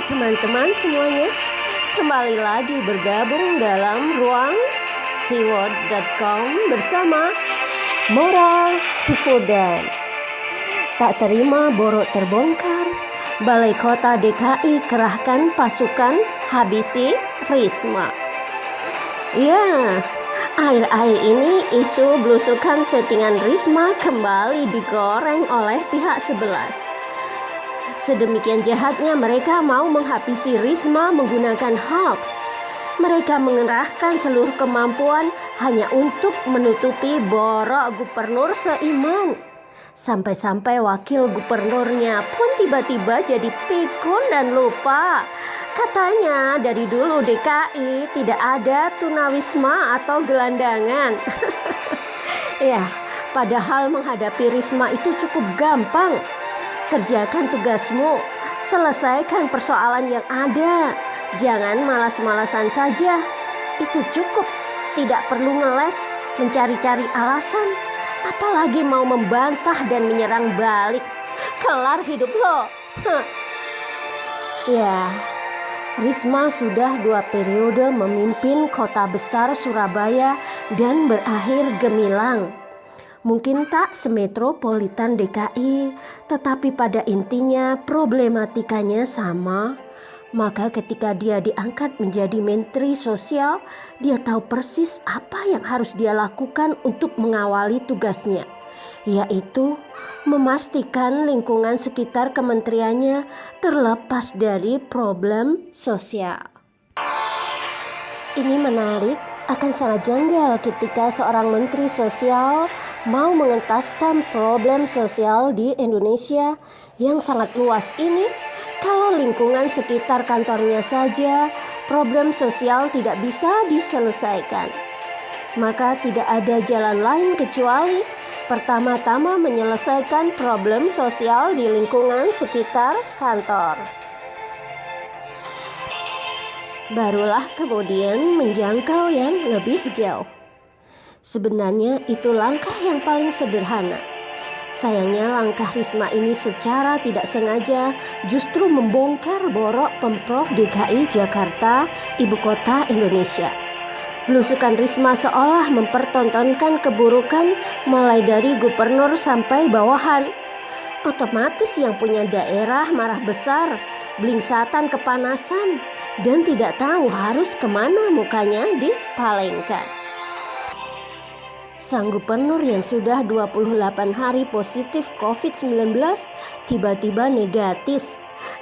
teman-teman semuanya, kembali lagi bergabung dalam ruang siwot.com bersama Mora Sifudan. Tak terima borok terbongkar, Balai Kota DKI kerahkan pasukan habisi Risma. Ya, akhir-akhir ini isu belusukan settingan Risma kembali digoreng oleh pihak sebelas. Sedemikian jahatnya mereka mau menghabisi Risma menggunakan hoax. Mereka mengerahkan seluruh kemampuan hanya untuk menutupi borok gubernur seiman. Sampai-sampai wakil gubernurnya pun tiba-tiba jadi pikun dan lupa. Katanya dari dulu DKI tidak ada tunawisma atau gelandangan. Ya, padahal menghadapi Risma itu cukup gampang. Kerjakan tugasmu, selesaikan persoalan yang ada. Jangan malas-malasan saja. Itu cukup, tidak perlu ngeles, mencari-cari alasan. Apalagi mau membantah dan menyerang balik. Kelar hidup lo. Ya, Risma sudah 2 periode memimpin kota besar Surabaya dan berakhir gemilang. Mungkin tak semetropolitan DKI, tetapi pada intinya problematikanya sama. Maka ketika dia diangkat menjadi Menteri Sosial, dia tahu persis apa yang harus dia lakukan untuk mengawali tugasnya, yaitu memastikan lingkungan sekitar kementeriannya terlepas dari problem sosial. Ini menarik, akan sangat janggal ketika seorang menteri sosial mau mengentaskan problem sosial di Indonesia yang sangat luas ini. Kalau lingkungan sekitar kantornya saja problem sosial tidak bisa diselesaikan, maka tidak ada jalan lain kecuali pertama-tama menyelesaikan problem sosial di lingkungan sekitar kantor. Barulah kemudian menjangkau yang lebih jauh. Sebenarnya itu langkah yang paling sederhana. Sayangnya langkah Risma ini secara tidak sengaja justru membongkar borok Pemprov DKI Jakarta, ibu kota Indonesia. Belusukan Risma seolah mempertontonkan keburukan mulai dari gubernur sampai bawahan. Otomatis yang punya daerah marah besar, blingsatan kepanasan, dan tidak tahu harus kemana mukanya dipalengkan. Sang gubernur yang sudah 28 hari positif COVID-19 tiba-tiba negatif.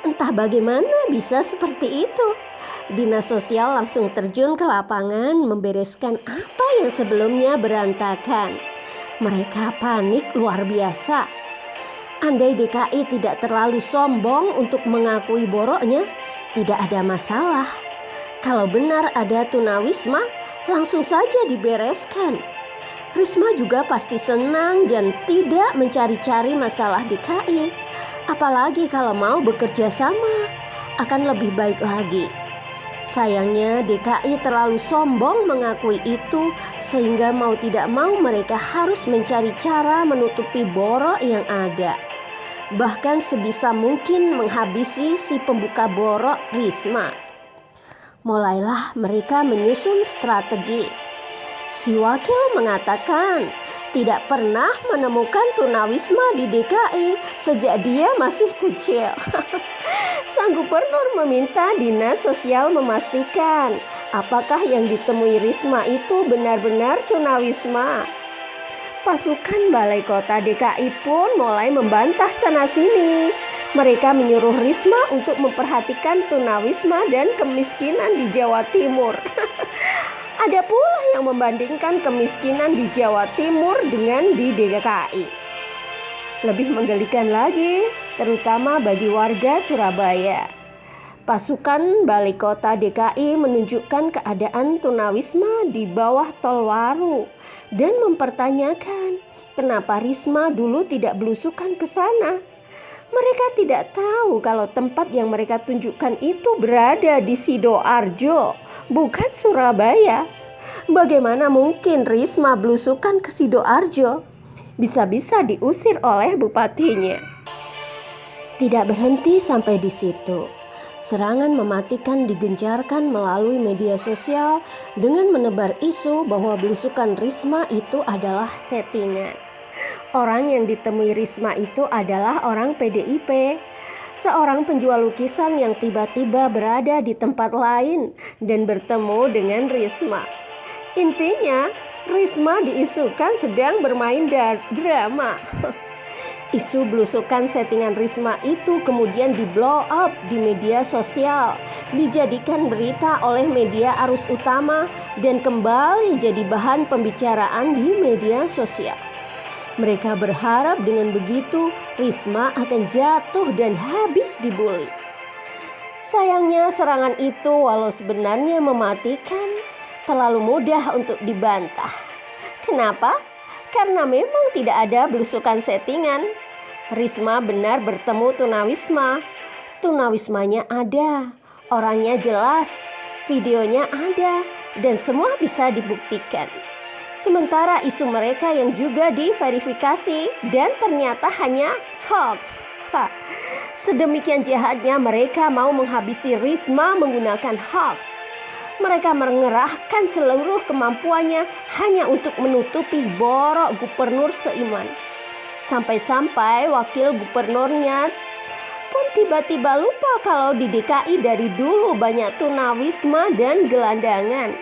Entah bagaimana bisa seperti itu. Dinas sosial langsung terjun ke lapangan membereskan apa yang sebelumnya berantakan. Mereka panik luar biasa. Andai DKI tidak terlalu sombong untuk mengakui boroknya, tidak ada masalah. Kalau benar ada tunawisma, langsung saja dibereskan. Risma juga pasti senang dan tidak mencari-cari masalah DKI. Apalagi kalau mau bekerja sama, akan lebih baik lagi. Sayangnya DKI terlalu sombong mengakui itu, sehingga mau tidak mau mereka harus mencari cara menutupi borok yang ada. Bahkan sebisa mungkin menghabisi si pembuka borok Risma. Mulailah mereka menyusun strategi. Si wakil mengatakan tidak pernah menemukan tunawisma di DKI sejak dia masih kecil. Sang gubernur meminta dinas sosial memastikan apakah yang ditemui Risma itu benar-benar tunawisma. Pasukan Balai Kota DKI pun mulai membantah sana-sini. Mereka menyuruh Risma untuk memperhatikan tunawisma dan kemiskinan di Jawa Timur. Ada pula yang membandingkan kemiskinan di Jawa Timur dengan di DKI. Lebih menggelikan lagi, terutama bagi warga Surabaya. Pasukan Balai Kota DKI menunjukkan keadaan tunawisma di bawah Tol Waru dan mempertanyakan kenapa Risma dulu tidak belusukan ke sana. Mereka tidak tahu kalau tempat yang mereka tunjukkan itu berada di Sidoarjo, bukan Surabaya. Bagaimana mungkin Risma belusukan ke Sidoarjo? Bisa-bisa diusir oleh bupatinya. Tidak berhenti sampai di situ. Serangan mematikan digencarkan melalui media sosial dengan menebar isu bahwa belusukan Risma itu adalah settingan. Orang yang ditemui Risma itu adalah orang PDIP, seorang penjual lukisan yang tiba-tiba berada di tempat lain dan bertemu dengan Risma. Intinya, Risma diisukan sedang bermain drama. Isu belusukan settingan Risma itu kemudian di-blow up di media sosial, dijadikan berita oleh media arus utama dan kembali jadi bahan pembicaraan di media sosial. Mereka berharap dengan begitu Risma akan jatuh dan habis dibully. Sayangnya serangan itu walau sebenarnya mematikan, terlalu mudah untuk dibantah. Kenapa? Karena memang tidak ada belusukan settingan. Risma benar bertemu tunawisma. Tunawismanya ada, orangnya jelas, videonya ada, dan semua bisa dibuktikan. Sementara isu mereka yang juga diverifikasi dan ternyata hanya hoax. Sedemikian jahatnya mereka mau menghabisi Risma menggunakan hoax. Mereka mengerahkan seluruh kemampuannya hanya untuk menutupi borok gubernur seiman. Sampai-sampai wakil gubernurnya pun tiba-tiba lupa kalau di DKI dari dulu banyak tunawisma dan gelandangan.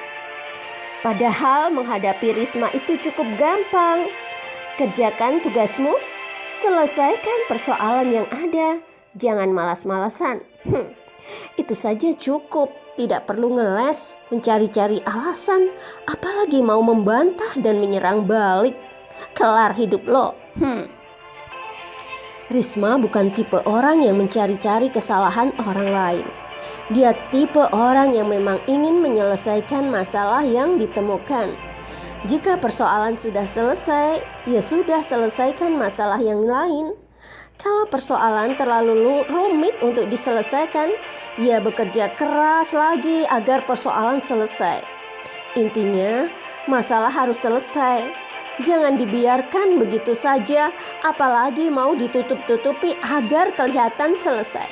Padahal menghadapi Risma itu cukup gampang. Kerjakan tugasmu, selesaikan persoalan yang ada, jangan malas-malasan. Itu saja cukup. Tidak perlu ngeles, mencari-cari alasan, apalagi mau membantah dan menyerang balik. Kelar hidup lo. Risma bukan tipe orang yang mencari-cari kesalahan orang lain. Dia tipe orang yang memang ingin menyelesaikan masalah yang ditemukan. Jika persoalan sudah selesai, ya sudah selesaikan masalah yang lain. Kalau persoalan terlalu rumit untuk diselesaikan, ia bekerja keras lagi agar persoalan selesai. Intinya, masalah harus selesai. Jangan dibiarkan begitu saja, apalagi mau ditutup-tutupi agar kelihatan selesai.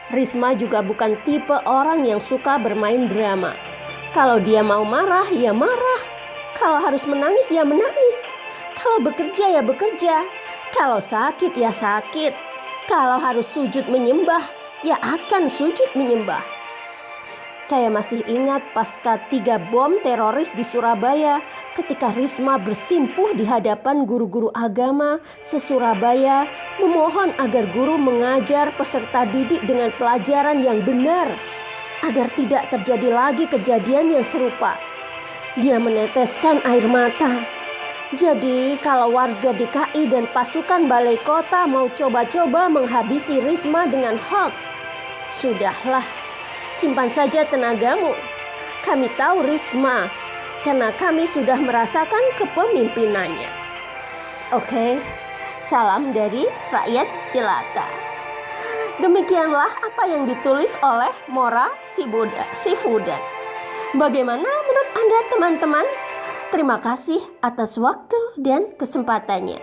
Risma juga bukan tipe orang yang suka bermain drama. Kalau dia mau marah, ya marah. Kalau harus menangis, ya menangis. Kalau bekerja, ya bekerja. Kalau sakit, ya sakit. Kalau harus sujud menyembah, ya akan sujud menyembah. Saya masih ingat pasca 3 bom teroris di Surabaya ketika Risma bersimpuh di hadapan guru-guru agama se-Surabaya memohon agar guru mengajar peserta didik dengan pelajaran yang benar agar tidak terjadi lagi kejadian yang serupa. Dia meneteskan air mata. Jadi kalau warga DKI dan pasukan balai kota mau coba-coba menghabisi Risma dengan hoax, sudahlah, simpan saja tenagamu. Kami tahu Risma karena kami sudah merasakan kepemimpinannya. Oke, salam dari rakyat jelata. Demikianlah apa yang ditulis oleh Mora Sifudan. Bagaimana menurut Anda teman-teman? Terima kasih atas waktu dan kesempatannya.